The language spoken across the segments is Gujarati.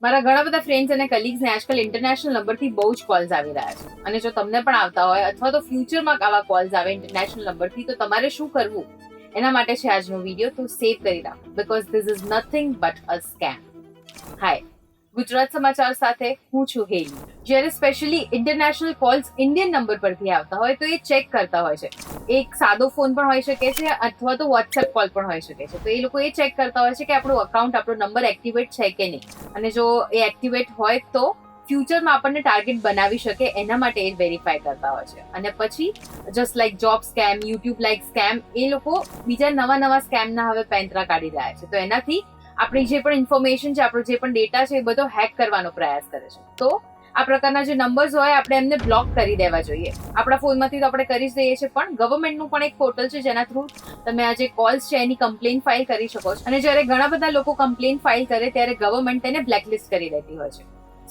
મારા ઘણા બધા ફ્રેન્ડ્સ અને કલીગ્સને આજકાલ ઇન્ટરનેશનલ નંબરથી બહુ જ કોલ્સ આવી રહ્યા છે. અને જો તમને પણ આવતા હોય અથવા તો ફ્યુચરમાં આવા કોલ્સ આવે ઇન્ટરનેશનલ નંબરથી, તો તમારે શું કરવું એના માટે છે આજનો વિડીયો. તો સેવ કરી રાખો, because this is nothing but a scam. Hi, Gujarat Samachar સાથે હું છું હેલી. જ્યારે specially international calls Indian number પરથી આવતા હોય તો એ ચેક કરતા હોય છે. એક સાદો ફોન પણ હોઈ શકે છે અથવા તો વોટ્સએપ કોલ પણ હોઈ શકે છે. તો એ લોકો એ ચેક કરતા હોય છે કે આપણું અકાઉન્ટ, આપણો નંબર એક્ટિવેટ છે કે નહીં. અને જો એ એક્ટિવેટ હોય તો ફ્યુચરમાં આપણને ટાર્ગેટ બનાવી શકે એના માટે એ વેરીફાઈ કરતા હોય છે. અને પછી just like job scam, YouTube like scam, એ લોકો બીજા નવા સ્કેમના હવે પેંતરા કાઢી રહ્યા છે. તો એનાથી આપણી જે પણ ઇન્ફોર્મેશન છે, આપણો જે પણ ડેટા છે, એ બધો હેક કરવાનો પ્રયાસ કરે છે. તો આ પ્રકારના જે નંબર્સ હોય આપણે એમને બ્લોક કરી દેવા જોઈએ. આપણા ફોનમાંથી તો આપણે કરી જ દઈએ છીએ, પણ ગવર્મેન્ટનું પણ એક પોર્ટલ છે જેના થ્રુ તમે આ જે કોલ્સ છે એની કમ્પ્લેન ફાઇલ કરી શકો છો. અને જ્યારે ઘણા બધા લોકો કમ્પ્લેન ફાઇલ કરે ત્યારે ગવર્મેન્ટ તેને બ્લેકલિસ્ટ કરી દેતી હોય છે.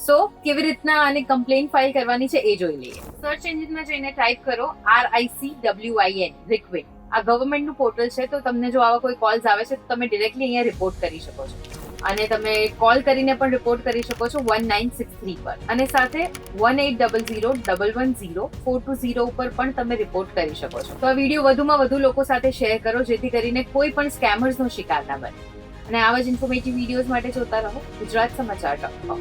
સો કેવી રીતના આની કમ્પ્લેન ફાઇલ કરવાની છે એ જોઈ લઈએ. સર્ચ એન્જિનમાં જઈને ટાઈપ કરો RICWIN, રિક્વિન. આ ગવર્મેન્ટનું પોર્ટલ છે. તો તમને જો આવા કોઈ કોલ્સ આવે છે તો તમે ડિરેક્ટલી અહીંયા રિપોર્ટ કરી શકો છો. અને તમે કોલ કરીને પણ રિપોર્ટ કરી શકો છો 1963 પર. અને સાથે 1800110420 ઉપર પણ તમે રિપોર્ટ કરી શકો છો. તો આ વિડીયો વધુમાં વધુ લોકો સાથે શેર કરો, જેથી કરીને કોઈ પણ સ્કેમર્સનો શિકાર ના બને. અને આવા જ ઇન્ફોર્મેટિવ વિડીયોઝ માટે જોતા રહો ગુજરાત સમાચાર.com.